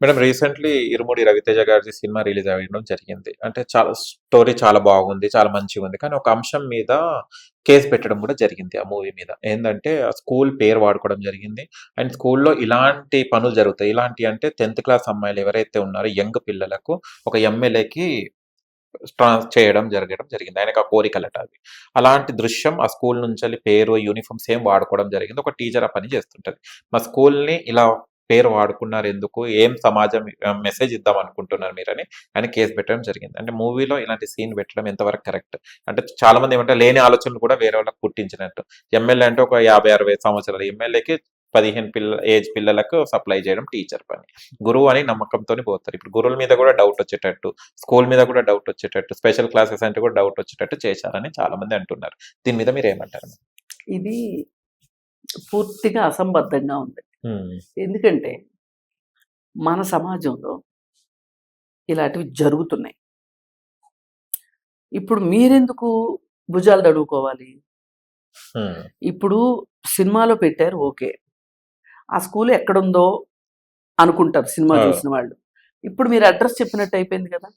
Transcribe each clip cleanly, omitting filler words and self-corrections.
Madam recently ఇరుముడి రవితేజ గారి cinema release అవ్వడం జరిగింది. అంటే చాలా స్టోరీ చాలా బాగుంది. చాలా మంచిగుంది. కానీ ఒక అంశం మీద కేస్ పెట్టడం కూడా జరిగింది ఆ మూవీ మీద. ఏందంటే ఆ స్కూల్ పేరు వాడుకోవడం జరిగింది. అండ్ స్కూల్‌లో ఇలాంటి పనులు జరుగుతాయి. ఇలాంటి అంటే 10థ్ క్లాస్ అమ్మాయిలు ఎవరైతే ఉన్నారో యంగ్ పిల్లలకు ఒక ఎమ్మెల్యేకి చేయడం జరగడం జరిగింది. ఆయనకు ఆ కోరికలట అవి. అలాంటి దృశ్యం ఆ స్కూల్ నుంచెల్లి పేరు, యూనిఫార్మ్ సేమ్ వాడుకోవడం జరిగింది. ఒక టీచర్ ఆ పని చేస్తుంటది. మా స్కూల్‌ని ఇలా పేరు వాడుకున్నారెందుకు? ఏం సమాజం మెసేజ్ ఇద్దాం అనుకుంటున్నారు మీరని ఆయన కేస్ పెట్టడం జరిగింది. అంటే మూవీలో ఇలాంటి సీన్ పెట్టడం ఎంతవరకు కరెక్ట్? అంటే చాలా మంది ఏమంటే లేని ఆలోచనలు కూడా వేరే వాళ్ళకి పుట్టించినట్టు. ఎమ్మెల్యే అంటే ఒక 50, 60 సంవత్సరాల ఎమ్మెల్యేకి 15 ఏజ్ పిల్లలకు సప్లై చేయడం టీచర్ పని. గురువు అని నమ్మకంతోని పోతారు. ఇప్పుడు గురువుల మీద కూడా డౌట్ వచ్చేటట్టు, స్కూల్ మీద కూడా డౌట్ వచ్చేటట్టు, స్పెషల్ క్లాసెస్ అంటే కూడా డౌట్ వచ్చేటట్టు చేశారని చాలా మంది అంటున్నారు. దీని మీద మీరు ఏమంటారు? ఇది పూర్తిగా అసంబద్ధంగా ఉంది. ఎందుకంటే మన సమాజంలో ఇలాంటివి జరుగుతున్నాయి. ఇప్పుడు మీరెందుకు భుజాలు తడువుకోవాలి? ఇప్పుడు సినిమాలో పెట్టారు, ఓకే. ఆ స్కూల్ ఎక్కడుందో అనుకుంటారు సినిమా చూసిన వాళ్ళు. ఇప్పుడు మీరు అడ్రస్ చెప్పినట్టు అయిపోయింది కదా.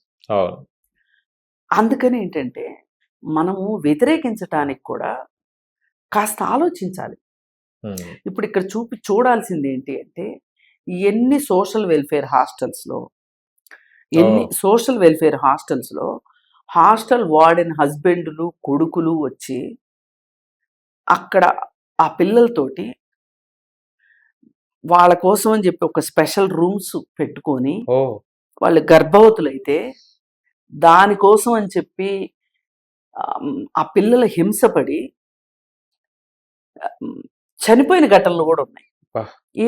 అందుకని ఏంటంటే మనము వ్యతిరేకించటానికి కూడా కాస్త ఆలోచించాలి. ఇప్పుడు ఇక్కడ చూడాల్సింది ఏంటి అంటే ఎన్ని సోషల్ వెల్ఫేర్ హాస్టల్స్లో హాస్టల్ వార్డెన్ హస్బెండ్లు కొడుకులు వచ్చి అక్కడ ఆ పిల్లలతోటి వాళ్ళ కోసం అని చెప్పి ఒక స్పెషల్ రూమ్స్ పెట్టుకొని వాళ్ళు గర్భవతులైతే దానికోసం అని చెప్పి ఆ పిల్లల హింసపడి చనిపోయిన ఘటనలు కూడా ఉన్నాయి.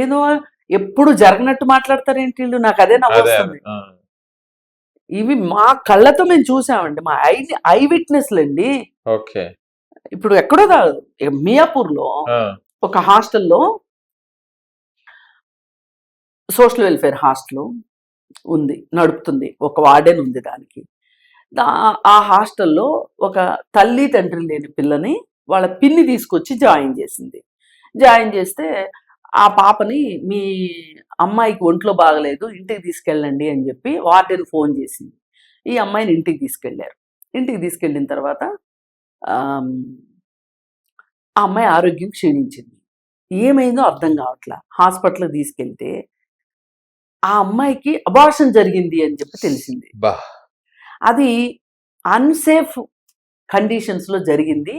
ఏదో ఎప్పుడు జరగనట్టు మాట్లాడతారేంటి వీళ్ళు? నాకు అదే నవ్వొస్తుంది. ఇవి మా కళ్ళతో మేము చూసామండి, మా ఐ విట్నెస్లండి. ఇప్పుడు ఎక్కడో కాదు, మియాపూర్లో ఒక హాస్టల్లో సోషల్ వెల్ఫేర్ హాస్టల్ ఉంది, నడుపుతుంది, ఒక వార్డెన్ ఉంది. దానికి ఆ హాస్టల్లో ఒక తల్లి తండ్రి లేని పిల్లని వాళ్ళ పిన్ని తీసుకొచ్చి జాయిన్ చేసింది. జాయిన్ చేస్తే ఆ పాపని మీ అమ్మాయికి ఒంట్లో బాగలేదు, ఇంటికి తీసుకెళ్ళండి అని చెప్పి వార్డెన్ ఫోన్ చేసింది. ఈ అమ్మాయిని ఇంటికి తీసుకెళ్లారు. ఇంటికి తీసుకెళ్ళిన తర్వాత ఆ అమ్మాయి ఆరోగ్యం క్షీణించింది. ఏమైందో అర్థం కావట్లా. హాస్పిటల్కి తీసుకెళ్తే ఆ అమ్మాయికి అబార్షన్ జరిగింది అని చెప్పి తెలిసింది. అది అన్సేఫ్ కండిషన్స్లో జరిగింది,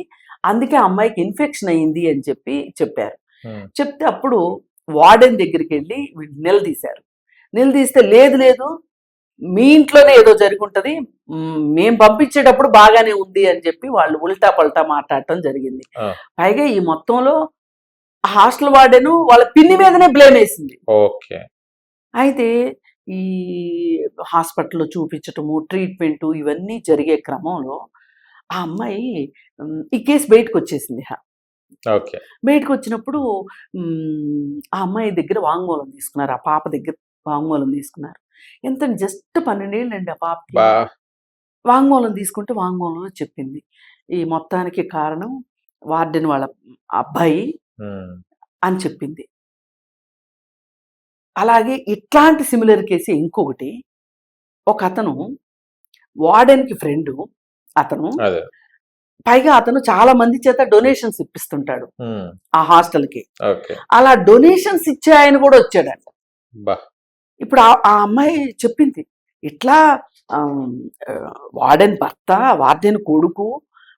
అందుకే ఆ అమ్మాయికి ఇన్ఫెక్షన్ అయ్యింది అని చెప్పి చెప్పారు. చెప్తే అప్పుడు వార్డెన్ దగ్గరికి వెళ్ళి నిలదీస్తే లేదు మీ ఇంట్లోనే ఏదో జరిగి ఉంటుంది, మేము పంపించేటప్పుడు బాగానే ఉంది అని చెప్పి వాళ్ళు ఉల్టా పల్టా మాట్లాడటం జరిగింది. పైగా ఈ మొత్తంలో హాస్టల్ వార్డెను వాళ్ళ పిన్ని మీదనే బ్లేమ్ వేసింది. అయితే ఈ హాస్పిటల్లో చూపించటము, ట్రీట్మెంటు ఇవన్నీ జరిగే క్రమంలో ఆ అమ్మాయి ఈ కేసు బయటకు వచ్చేసింది. బయటకు వచ్చినప్పుడు ఆ అమ్మాయి దగ్గర వాంగ్మూలం తీసుకున్నారు, ఆ పాప దగ్గర వాంగ్మూలం తీసుకున్నారు. ఎంత జస్ట్ 12 ఏళ్ళండి ఆ పాపకి. వాంగ్మూలం తీసుకుంటే వాంగ్మూలంలో చెప్పింది ఈ మొత్తానికి కారణం వార్డెన్ వాళ్ళ అబ్బాయి అని చెప్పింది. అలాగే ఇట్లాంటి సిమిలర్ కేసు ఇంకొకటి, ఒక అతను వార్డెన్కి ఫ్రెండు, అతను పైగా అతను చాలా మంది చేత డొనేషన్స్ ఇప్పిస్తుంటాడు ఆ హాస్టల్కి. అలా డొనేషన్స్ ఇచ్చే ఆయన కూడా వచ్చాడంట. ఇప్పుడు ఆ అమ్మాయి చెప్పింది, ఇట్లా వార్డెన్ భర్త, వార్డెన్ కొడుకు,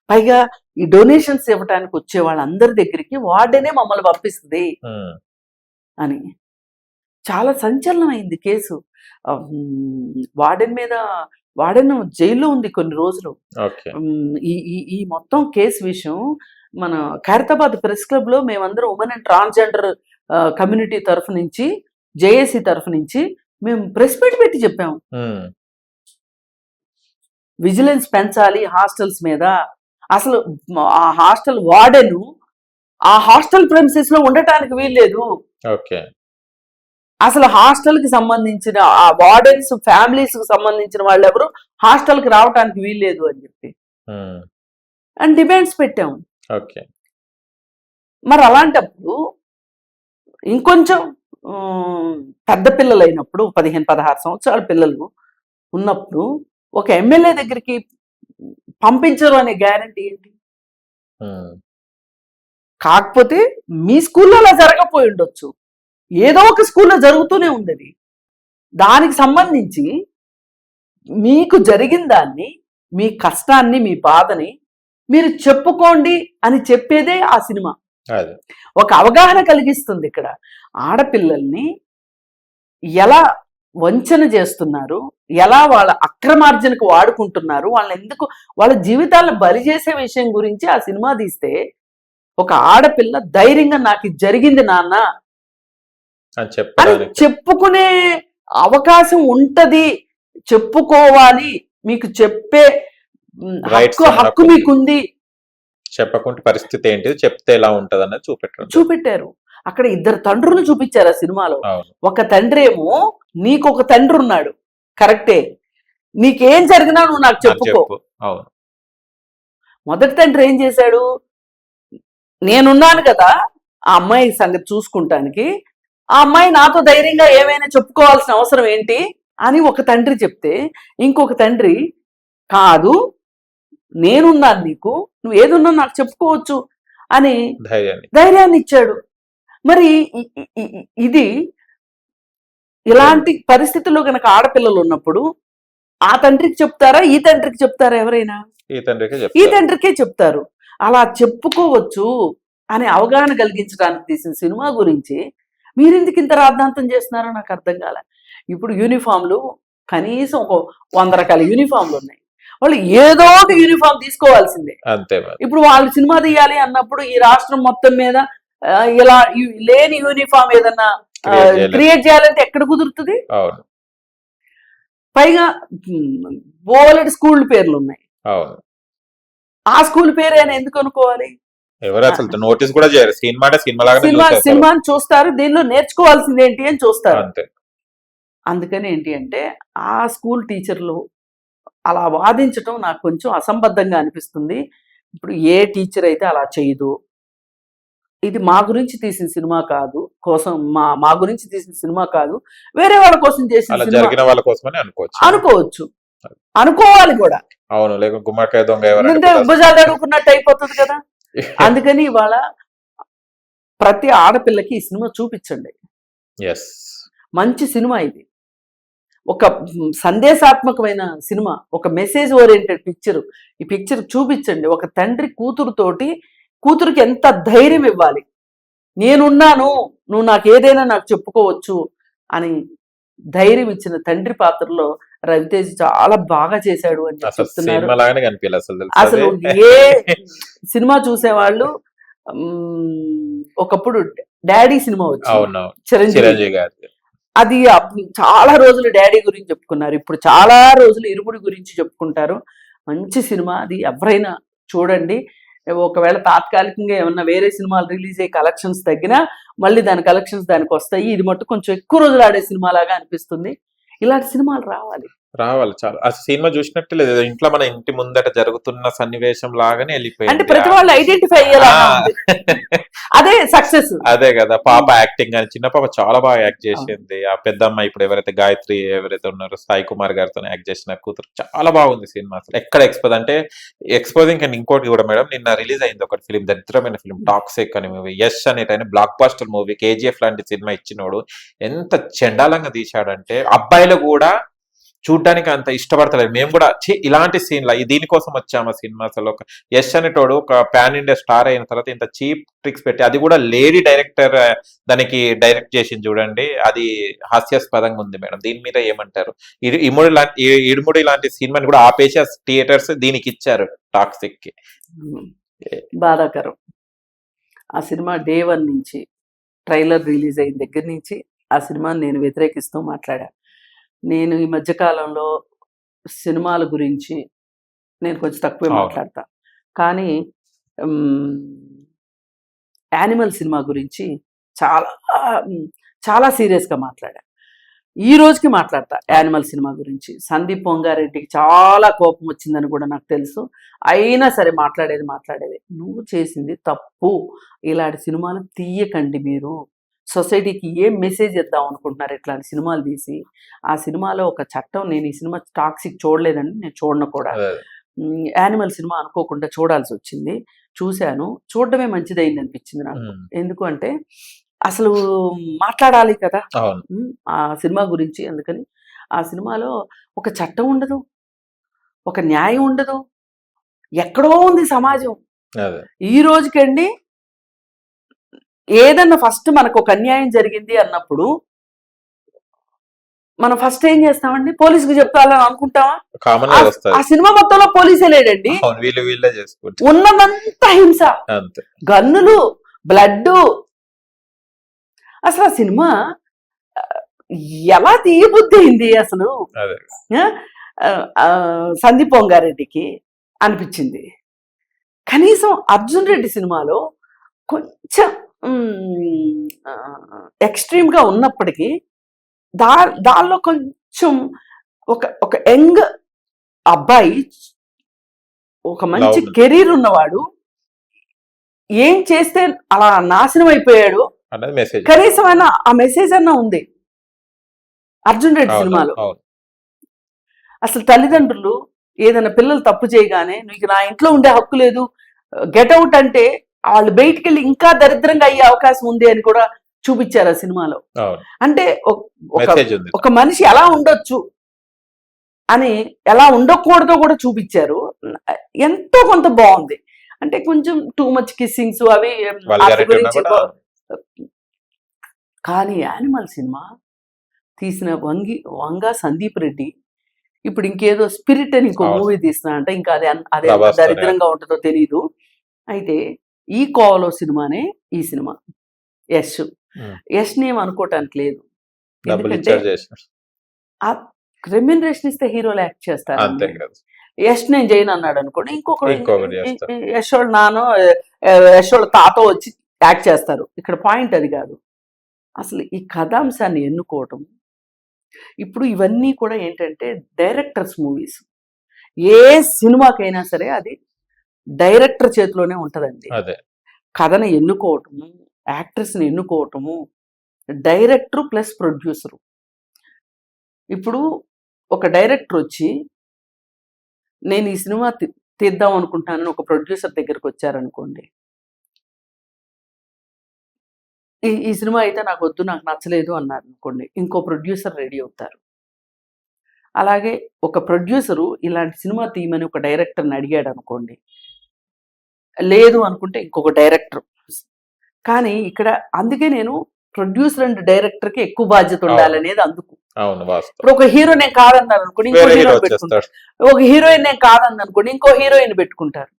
పైగా ఈ డొనేషన్స్ ఇవ్వడానికి వచ్చే వాళ్ళందరి దగ్గరికి వార్డెనే మమ్మల్ని పంపిస్తుంది అని. చాలా సంచలనం అయింది కేసు. వార్డెన్ జైల్లో ఉంది కొన్ని రోజులు. ఈ మొత్తం కేసు విషయం మన ఖైరతాబాద్ ప్రెస్ క్లబ్ లో మేమందరం ఉమెన్ అండ్ ట్రాన్స్జెండర్ కమ్యూనిటీ తరఫు నుంచి, జేఏసీ తరఫు నుంచి మేము ప్రెస్ మీట్ పెట్టి చెప్పాము, విజిలెన్స్ పెంచాలి హాస్టల్స్ మీద. అసలు ఆ హాస్టల్ వార్డెన్ ఆ హాస్టల్ ప్రెమిసెస్ లో ఉండటానికి వీల్లేదు. అసలు హాస్టల్ కి సంబంధించిన ఆ వార్డెన్స్ ఫ్యామిలీస్ కి సంబంధించిన వాళ్ళు ఎవరు హాస్టల్ కి రావటానికి వీల్లేదు అని చెప్పి అండ్ డిమాండ్స్ పెట్టాము. మరి అలాంటప్పుడు ఇంకొంచెం పెద్ద పిల్లలు అయినప్పుడు 15-16 సంవత్సరాల పిల్లలు ఉన్నప్పుడు ఒక ఎమ్మెల్యే దగ్గరికి పంపించరు అనే గ్యారంటీ ఏంటి? కాకపోతే మీ స్కూల్లో అలా జరగపోయి ఉండొచ్చు, ఏదో ఒక స్కూల్లో జరుగుతూనే ఉండేది. దానికి సంబంధించి మీకు జరిగిన దాన్ని, మీ కష్టాన్ని, మీ బాధని మీరు చెప్పుకోండి అని చెప్పేదే ఆ సినిమా. ఒక అవగాహన కలిగిస్తుంది. ఇక్కడ ఆడపిల్లల్ని ఎలా వంచన చేస్తున్నారు, ఎలా వాళ్ళ అక్రమార్జనకు వాడుకుంటున్నారు, వాళ్ళని ఎందుకు వాళ్ళ జీవితాలను బలి చేసే విషయం గురించి ఆ సినిమా తీస్తే ఒక ఆడపిల్ల ధైర్యంగా నాకు ఇది జరిగింది నాన్న అని చెప్పుకునే అవకాశం ఉంటది, చెప్పుకోవాలి, మీకు చెప్పే హక్కు మీకుంది. చెప్పకుంటే పరిస్థితి ఏంటి, చెప్తే ఎలా ఉంటది అన్నది చూపెట్టారు. అక్కడ ఇద్దరు తండ్రులు చూపించారు ఆ సినిమాలో. ఒక తండ్రి ఏమో నీకు ఒక తండ్రి ఉన్నాడు, కరెక్టే, నీకేం జరిగినా నువ్వు నాకు చెప్పుకో. మొదటి తండ్రి ఏం చేశాడు, నేనున్నాను కదా ఆ అమ్మాయి సంగతి చూసుకుంటానికి, ఆ అమ్మాయి నాతో ధైర్యంగా ఏమైనా చెప్పుకోవాల్సిన అవసరం ఏంటి అని ఒక తండ్రి చెప్తే, ఇంకొక తండ్రి కాదు నేనున్నాను నీకు, నువ్వు ఏదున్నా నాకు చెప్పుకోవచ్చు అని ధైర్యాన్ని ఇచ్చాడు. మరి ఇది ఇలాంటి పరిస్థితుల్లో గనక ఆడపిల్లలు ఉన్నప్పుడు ఆ తండ్రికి చెప్తారా, ఈ తండ్రికి చెప్తారా? ఎవరైనా ఈ తండ్రికే చెప్తారు. అలా చెప్పుకోవచ్చు అనే అవగాహన కలిగించడానికి తీసిన సినిమా గురించి మీరెందుకు ఇంత రాద్ధాంతం చేస్తున్నారో నాకు అర్థం కాలే. ఇప్పుడు యూనిఫామ్లు కనీసం ఒక 100 రకాల యూనిఫామ్లు ఉన్నాయి, వాళ్ళు ఏదో ఒక యూనిఫామ్ తీసుకోవాల్సిందే. ఇప్పుడు వాళ్ళు సినిమా తీయాలి అన్నప్పుడు ఈ రాష్ట్రం మొత్తం మీద ఇలా లేని యూనిఫామ్ ఏదన్నా క్రియేట్ చేయాలంటే ఎక్కడ కుదురుతుంది? పైగా బోలెడు స్కూల్ పేర్లు ఉన్నాయి, ఆ స్కూల్ పేరైనా ఎందుకు అనుకోవాలి? సినిమాని చూస్తారు, దీనిలో నేర్చుకోవాల్సింది ఏంటి అని చూస్తారు. అందుకని ఏంటి అంటే ఆ స్కూల్ టీచర్లు అలా వాదించటం నాకు కొంచెం అసంబద్ధంగా అనిపిస్తుంది. ఇప్పుడు ఏ టీచర్ అయితే అలా చేయదు. ఇది మా గురించి తీసిన సినిమా కాదు, మా గురించి తీసిన సినిమా కాదు, వేరే వాళ్ళ కోసం చేసిన అనుకోవచ్చు, అనుకోవాలి కూడా. భుజాలు అడుగుకున్నట్టు అయిపోతుంది కదా. అందుకని ఇవాళ ప్రతి ఆడపిల్లకి ఈ సినిమా చూపించండి. మంచి సినిమా ఇది, ఒక సందేశాత్మకమైన సినిమా, ఒక మెసేజ్ ఓరియంటెడ్ పిక్చర్. ఈ పిక్చర్ చూపించండి. ఒక తండ్రి కూతురికి ఎంత ధైర్యం ఇవ్వాలి, నేనున్నాను, నువ్వు నాకు ఏదైనా నాకు చెప్పుకోవచ్చు అని ధైర్యం ఇచ్చిన తండ్రి పాత్రలో రవితేజ్ చాలా బాగా చేశాడు అని చెప్తున్నారు. అసలు ఏ సినిమా చూసేవాళ్ళు ఒకప్పుడు డాడీ సినిమా వచ్చింది చిరంజీవి గారి, అది చాలా రోజులు డాడీ గురించి చెప్పుకున్నారు, ఇప్పుడు చాలా రోజులు ఇరుముడి గురించి చెప్పుకుంటారు. మంచి సినిమా అది, ఎవరైనా చూడండి. ఒకవేళ తాత్కాలికంగా ఏమన్నా వేరే సినిమాలు రిలీజ్ అయ్యి కలెక్షన్స్ తగ్గినా మళ్ళీ దాని కలెక్షన్స్ దానికి వస్తాయి. ఇది మట్టు కొంచెం ఎక్కువ రోజులు ఆడే సినిమా లాగా అనిపిస్తుంది. ఇలాంటి సినిమాలు రావాలి. చాలా ఆ సినిమా చూసినట్టు లేదు, ఇంట్లో మన ఇంటి ముందట జరుగుతున్న సన్నివేశం లాగానే వెళ్ళిపోయింది. అంటే ప్రతి వాళ్ళు ఐడెంటిఫై అయ్యేలా అదే సక్సెస్. అదే కదా, పాప యాక్టింగ్ అని, చిన్న పాప చాలా బాగా యాక్ట్ చేసింది. ఆ పెద్దమ్మ ఇప్పుడు ఎవరైతే గాయత్రి ఎవరైతే ఉన్నారో సాయి కుమార్ గారితో యాక్ట్ చేసిన కూతురు చాలా బాగుంది సినిమా. అసలు ఎక్కడ ఎక్స్పోజింగ్ అండ్ ఇంకోటి కూడా మేడం, నిన్న రిలీజ్ అయింది ఒకటి ఫిలిం, దరిద్రమైన ఫిలిం, టాక్సిక్ అనే మూవీ. యష్ అనేటైన బ్లాక్ బాస్టర్ మూవీ, కేజీఎఫ్ లాంటి సినిమా ఇచ్చినోడు ఎంత చండాలంగా తీశాడంటే అబ్బాయిలు కూడా చూడ్డానికి అంత ఇష్టపడతలేదు. మేము కూడా ఇలాంటి సీన్ల దీనికోసం వచ్చాము ఆ సినిమా. అసలు ఒక యష్ అనేటోడు ఒక పాన్ ఇండియా స్టార్ అయిన తర్వాత ఇంత చీప్ ట్రిక్స్ పెట్టి, అది కూడా లేడీ డైరెక్టర్ దానికి డైరెక్ట్ చేసింది చూడండి, అది హాస్యాస్పదంగా ఉంది మేడం. దీని మీద ఏమంటారు? ఇడుముడి లాంటి సినిమాని కూడా ఆపేసి థియేటర్స్ దీనికి ఇచ్చారు, టాక్సిక్ కి. బాధాకరం. ఆ సినిమా డే 1 నుంచి ట్రైలర్ రిలీజ్ అయిన దగ్గర నుంచి ఆ సినిమాని నేను వ్యతిరేకిస్తూ మాట్లాడా. నేను ఈ మధ్యకాలంలో సినిమాల గురించి నేను కొంచెం తక్కువే మాట్లాడతా, కానీ యానిమల్ సినిమా గురించి చాలా చాలా సీరియస్గా మాట్లాడా. ఈ రోజుకి మాట్లాడతా యానిమల్ సినిమా గురించి. సందీప్ పొంగారెడ్డికి చాలా కోపం వచ్చిందని కూడా నాకు తెలుసు, అయినా సరే మాట్లాడేది నువ్వు చేసింది తప్పు, ఇలాంటి సినిమాలు తీయకండి మీరు, సొసైటీకి ఏం మెసేజ్ ఇద్దాం అనుకుంటున్నారు ఇట్లాంటి సినిమాలు తీసి. ఆ సినిమాలో ఒక చట్టం, నేను ఈ సినిమా టాక్సిక్ చూడలేదండి, నేను చూడను కూడా. అదే. యానిమల్ సినిమా అనుకోకుండా చూడాల్సి వచ్చింది. చూశాను, చూడడమే మంచిదైంది అనిపించింది నాకు. ఉమ్, ఎందుకు అంటే అసలు మాట్లాడాలి కదా అవును. ఆ సినిమా గురించి. అందుకని ఆ సినిమాలో ఒక చట్టం ఉండదు, ఒక న్యాయం ఉండదు, ఎక్కడో ఉంది సమాజం. అదే. ఈ రోజుకండి ఏదన్నా ఫస్ట్ మనకు ఒక అన్యాయం జరిగింది అన్నప్పుడు మనం ఫస్ట్ ఏం చేస్తామండి, పోలీసుకి చెప్తాలని అనుకుంటామా? కామన్ ఆ వస్తుంది. సినిమా మొత్తంలో పోలీసే లేడండి, అవును, వీళ్ళే చేసుకుంటారు ఉన్నదంతా హింస, అంతే. గన్నులు, బ్లడ్. అసలు ఆ సినిమా ఆ, ఎలా తీయబుద్ధి అయింది అసలు అదే. సందీప్ వంగారెడ్డికి అనిపించింది. కనీసం అర్జున్ రెడ్డి సినిమాలో కొంచెం ఎక్స్ట్రీమ్గా ఉన్నప్పటికీ దానిలో కొంచెం ఒక యంగ్ అబ్బాయి, ఒక మంచి Love. కెరీర్ ఉన్నవాడు ఏం చేస్తే అలా నాశనం అయిపోయాడు అన్నది మెసేజ్. కనీసం అయినా ఆ మెసేజ్ అన్నా ఉంది అర్జున్ రెడ్డి అవును సినిమాలో. అవును అసలు తల్లిదండ్రులు ఏదైనా పిల్లలు తప్పు చేయగానే నీకు నా ఇంట్లో ఉండే హక్కు లేదు, గెట్ అవుట్ అంటే వాళ్ళు బయటికి వెళ్ళి ఇంకా దరిద్రంగా అయ్యే అవకాశం ఉంది అని కూడా చూపించారు ఆ సినిమాలో. అవును. అంటే మెసేజ్ ఉంది. ఒక మనిషి ఎలా ఉండొచ్చు అని, ఎలా ఉండకూడదో కూడా చూపించారు. ఎంతో కొంత బాగుంది. అంటే కొంచెం టూ మచ్ కిస్సింగ్స్ అవి వాటి Vulgarity ఉన్నా గురించి. కూడా కానీ యానిమల్ సినిమా తీసిన వంగా సందీప్ రెడ్డి ఇప్పుడు ఇంకేదో స్పిరిట్ అని ఇంకో అవును. మూవీ తీస్తున్నా అంటే ఇంకా అదే ఎంత ప్రభాస్ తోనే. దరిద్రంగా ఉంటుందో తెలీదు. అయితే ఈ కోవలో సినిమానే ఈ సినిమా. యష్ ఉమ్, యష్ని ఏం అనుకోవటానికి లేదు, డబ్బులు ఎందుకంటే ఇచ్చారు చేసిన ఆ రెమ్యునరేషన్ ఇస్తే హీరోలు యాక్ట్ చేస్తారు. అంతే కదా. యష్ నేను చేయను అన్నాడు అనుకోండి, ఇంకొకటి చేస్తారు. యశ్ వాళ్ళ నాన్న, యశ్ వాళ్ళ తాత వచ్చి యాక్ట్ చేస్తారు. ఇక్కడ పాయింట్ అది కాదు, అసలు ఈ కథాంశాన్ని ఎన్నుకోవటం. ఇప్పుడు ఇవన్నీ కూడా ఏంటంటే డైరెక్టర్స్ మూవీస్. ఏ సినిమాకైనా సరే అది డైరెక్టర్ చేతిలోనే ఉంటుందండి. అదే. కథను ఎన్నుకోవటము, యాక్టర్స్ని ఎన్నుకోవటము, డైరెక్టర్ ప్లస్ ప్రొడ్యూసరు. ఇప్పుడు ఒక డైరెక్టర్ వచ్చి నేను ఈ సినిమా తీద్దాం అనుకుంటున్నానని ఒక ప్రొడ్యూసర్ దగ్గరికి వచ్చారనుకోండి, ఈ సినిమా అయితే నాకు వద్దు, నాకు నచ్చలేదు అన్నారు అనుకోండి, ఇంకో ప్రొడ్యూసర్ రెడీ అవుతారు. అలాగే ఒక ప్రొడ్యూసరు ఇలాంటి సినిమా తీయమని ఒక డైరెక్టర్ని అడిగాడు అనుకోండి, లేదు అనుకుంటే ఇంకొక డైరెక్టర్. కానీ ఇక్కడ అందుకే నేను ప్రొడ్యూసర్ అండ్ డైరెక్టర్కి ఎక్కువ బాధ్యత ఉండాలనేది అందుకు. అవును, వాస్తవం. ఇప్పుడు ఒక హీరో నేను కాదన్నారు అనుకోండి, ఇంకో వేరే హీరో హీరో పెట్టుకుంటారు. వచ్చేస్తాడు. ఒక హీరోయిన్ నేను కాదన్నారు అనుకోండి, ఇంకో హీరోయిన్ పెట్టుకుంటారు.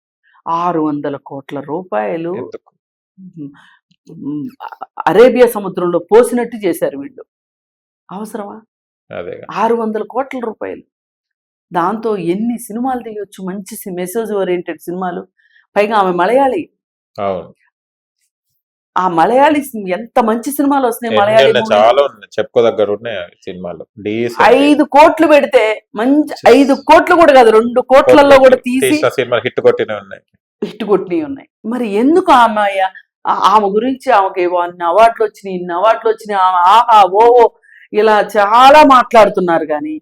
600 కోట్ల రూపాయలు ఎందుకు? అరేబియా సముద్రంలో పోసినట్టు చేశారు వీళ్ళు. అవసరమా? అదే. 600 కోట్ల రూపాయలు, దాంతో ఎన్ని సినిమాలు తీయొచ్చు, మంచి మెసేజ్ ఓరియంటెడ్ సినిమాలు. పైగా ఆమె మలయాళీ. అవును, ఆ మలయాళీ ఎంత మంచి సినిమాలు వస్తున్నాయి ఎన్ని మలయాళీ ఉన్నాయి, మూవీలో. చాలా ఉన్నాయి, చెప్పుకోదగ్గర ఉన్నాయి సినిమాలు. 5 కోట్లు పెడితే మంచి 5 కోట్లు కూడా కాదు, 2 కోట్లలో కూడా తీసి సినిమాలు హిట్ కొట్టినే ఉన్నాయి. హిట్ కొట్టినవి ఉన్నాయి. మరి ఎందుకు ఆమె గురించి ఆమెకి అన్ని అవార్డులు వచ్చినాయి, ఇన్ని అవార్డులు వచ్చినాయి, ఆహా ఓ ఇలా చాలా మాట్లాడుతున్నారు. కానీ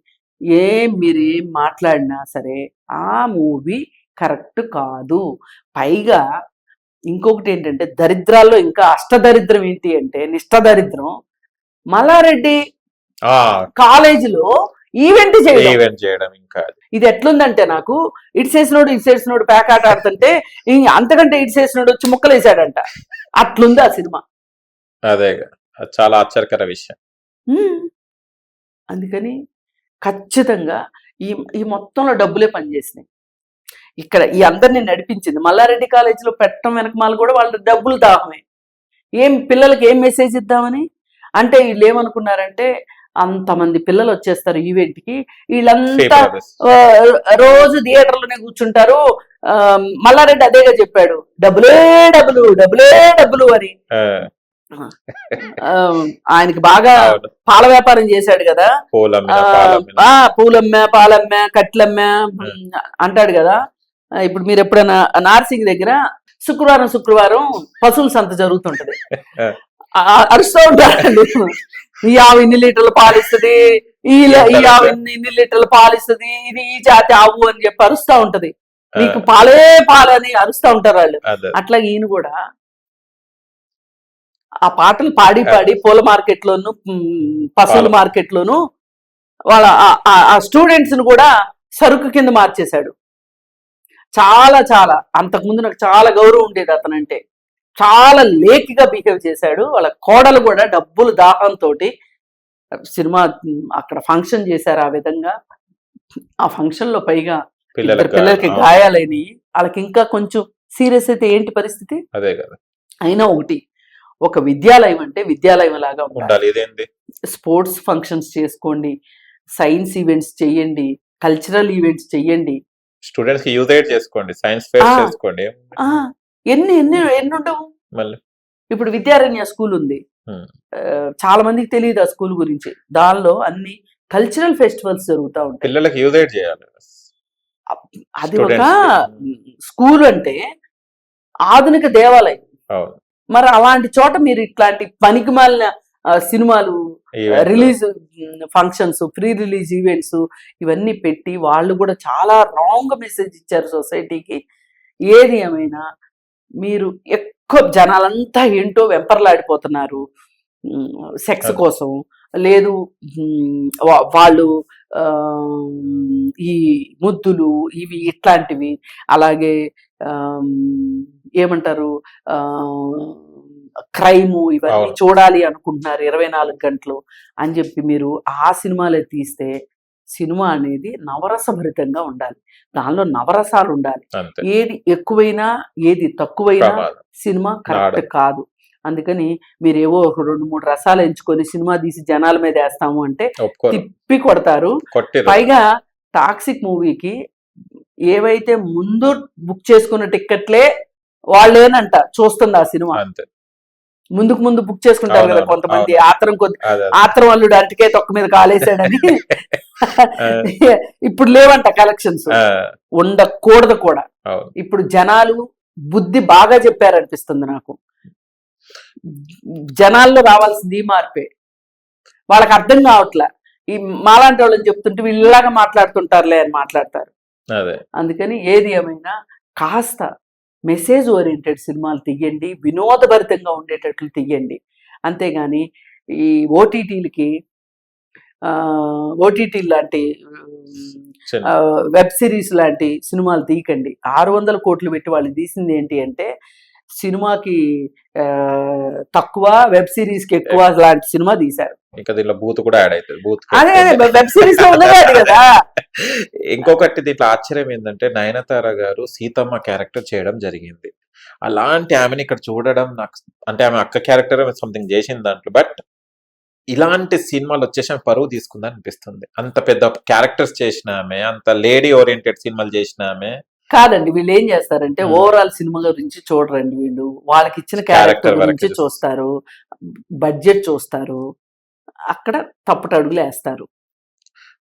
మీరేం మాట్లాడినా సరే ఆ మూవీ కరెక్ట్ కాదు. పైగా ఇంకొకటి ఏంటంటే దరిద్రాల్లో ఇంకా అష్టదరిద్రం ఏంటి అంటే నిష్టదరిద్రం. మల్లారెడ్డి కాలేజీలో ఈవెంట్ చేయడం ఇంకా ఇది ఎట్లుందంటే, నాకు ఇడిసేసినోడు ప్యాకాట ఆడుతుంటే అంతకంటే ఇడిసేసినోడు వచ్చి ముక్కలేసాడంట, అట్లుంది ఆ సినిమా. అదే చాలా ఆశ్చర్యకర విషయం. అందుకని ఖచ్చితంగా ఈ మొత్తంలో డబ్బులే పనిచేసినాయి. ఇక్కడ ఈ అందరినీ నడిపించింది మల్లారెడ్డి కాలేజీలో పెట్టడం వెనకమాల కూడా వాళ్ళ డబ్బులు దాహమే. పిల్లలకి ఏం మెసేజ్ ఇద్దామని అంటే వీళ్ళు ఏమనుకున్నారంటే, అంతమంది పిల్లలు వచ్చేస్తారు ఈవెంట్కి, వీళ్ళంతా రోజు థియేటర్లోనే కూర్చుంటారు. మల్లారెడ్డి అదేగా చెప్పాడు, డబ్బులే డబ్బులు డబ్బులే డబ్బులు అని. ఆయనకి బాగా పాల వ్యాపారం చేశాడు కదా, పూలమ్మా పాలమ్మా కట్లమ్మా అంటాడు కదా. ఇప్పుడు మీరు ఎప్పుడైనా నార్సింగ్ దగ్గర శుక్రవారం పశువుల సంత జరుగుతుంటది. అరుస్తూ ఉంటారండి. ఈ ఆవు ఇన్ని లీటర్లు పాలిస్తుంది, ఈ ఆవు ఇన్ని లీటర్లు పాలిస్తుంది, ఇది ఈ జాతి ఆవు అని చెప్పి అరుస్తూ ఉంటది. నీకు పాలే పాలని అరుస్తూ ఉంటారు వాళ్ళు. అట్లా ఈయన కూడా ఆ పాటలు పాడి పాడి పూల మార్కెట్ లోను పశువుల మార్కెట్ లోను వాళ్ళ ఆ స్టూడెంట్స్ ను కూడా సరుకు కింద మార్చేశాడు. చాలా చాలా అంతకుముందు నాకు చాలా గౌరవం ఉండేది అతనంటే. చాలా లేకిగా బిహేవ్ చేశాడు. వాళ్ళ కోడలు కూడా డబ్బులు దాహంతో సినిమా అక్కడ ఫంక్షన్ చేశారు. ఆ విధంగా ఆ ఫంక్షన్ లో పైగా పిల్లలకి గాయాలని, వాళ్ళకి ఇంకా కొంచెం సీరియస్ అయితే ఏంటి పరిస్థితి? అదే కదా. అయినా ఒక విద్యాలయం అంటే విద్యాలయం లాగా ఉండాలి. స్పోర్ట్స్ ఫంక్షన్స్ చేసుకోండి, సైన్స్ ఈవెంట్స్ చెయ్యండి, కల్చరల్ ఈవెంట్స్ చెయ్యండి, స్టూడెంట్స్ కి యూజ్ ఎయిడ్ చేసుకోండి, సైన్స్ ఫేర్ చేసుకోండి. ఎన్ని ఉండవు. మళ్ళీ ఇప్పుడు విద్యారణ్య స్కూల్ ఉంది, చాలా మందికి తెలియదు ఆ స్కూల్ గురించి. దానిలో అన్ని కల్చరల్ ఫెస్టివల్స్ జరుగుతూ ఉంటాయి. పిల్లలకి యూజ్ ఎయిడ్ చేయాలి. అది ఒక స్కూల్ అంటే ఆధునిక దేవాలయం. మరి అలాంటి చోట మీరు ఇట్లాంటి పనికిమాలిన సినిమాలు, release functions, pre release events ఇవన్నీ పెట్టి వాళ్ళు కూడా చాలా రాంగ్ మెసేజ్ ఇచ్చారు సొసైటీకి. ఏది ఏమైనా మీరు ఎక్కువ జనాలంతా ఏంటో వెంపర్లాడిపోతున్నారు సెక్స్ కోసం. లేదు వాళ్ళు ఈ ముద్దులు ఇవి ఇట్లాంటివి, అలాగే ఏమంటారు క్రైము ఇవన్నీ చూడాలి అనుకుంటున్నారు 24 గంటలు అని చెప్పి మీరు ఆ సినిమాలే తీస్తే సినిమా అనేది నవరసభరితంగా ఉండాలి. దానిలో నవరసాలు ఉండాలి. ఏది ఎక్కువైనా ఏది తక్కువైనా సినిమా కరెక్ట్ కాదు. అందుకని మీరేవో 2-3 రసాలు ఎంచుకొని సినిమా తీసి జనాల మీద వేస్తాము అంటే తిప్పి కొడతారు. పైగా టాక్సిక్ మూవీకి ఏవైతే ముందు బుక్ చేసుకున్న టిక్కెట్లే వాళ్ళేనంట చూస్తుంది ఆ సినిమా. ముందు బుక్ చేసుకుంటారు కదా కొంతమంది, ఆత్రం అల్లుడు అరటికే తొక్క మీద కాలేసాడని. ఇప్పుడు లేవంట కలెక్షన్స్, ఉండకూడదు కూడా. ఇప్పుడు జనాలు బుద్ధి బాగా చెప్పారనిపిస్తుంది నాకు. జనాల్లో రావాల్సింది ఈ మార్పే. వాళ్ళకి అర్థం కావట్లే. ఈ మాలాంటి వాళ్ళని చెప్తుంటే వీళ్ళలాగా మాట్లాడుతుంటారులే అని మాట్లాడతారు. అందుకని ఏది ఏమైనా కాస్త మెసేజ్ ఓరియంటెడ్ సినిమాలు తీయండి, వినోదభరితంగా ఉండేటట్లు తీయండి. అంతేగాని ఈ ఓటీటీ లాంటి వెబ్ సిరీస్ లాంటి సినిమాలు తీయకండి. 600 కోట్లు పెట్టి వాళ్ళు తీసింది ఏంటి అంటే సినిమాకి తక్కువ, వెబ్ సిరీస్ కి ఎక్కువ లాంటి సినిమా తీశారు. ఇంకా దీంట్లో బూత్ కూడా యాడ్ అవుతుంది. అదే వెబ్ సిరీస్ లో ఉన్నది కదా. ఇంకొకటి దీంట్లో ఆశ్చర్యం ఏంటంటే నయనతార గారు సీతమ్మ క్యారెక్టర్ చేయడం జరిగింది. అలాంటి ఆమెను ఇక్కడ చూడడం నాకు, అంటే ఆమె అక్క క్యారెక్టర్ సంథింగ్ చేసింది దాంట్లో, బట్ ఇలాంటి సినిమాలు వచ్చేసి ఆమె పరువు తీసుకుందని అనిపిస్తుంది. అంత పెద్ద క్యారెక్టర్స్ చేసిన ఆమె, అంత లేడీ ఓరియంటెడ్ సినిమాలు చేసిన ఆమె కాదండి. వీళ్ళు ఏం చేస్తారంటే ఓవరాల్ సినిమా గురించి చూడరండి. వీళ్ళు వాళ్ళకి ఇచ్చిన క్యారెక్టర్ గురించి చూస్తారు, బడ్జెట్ చూస్తారు, అక్కడ తప్పుటడుగులు వేస్తారు.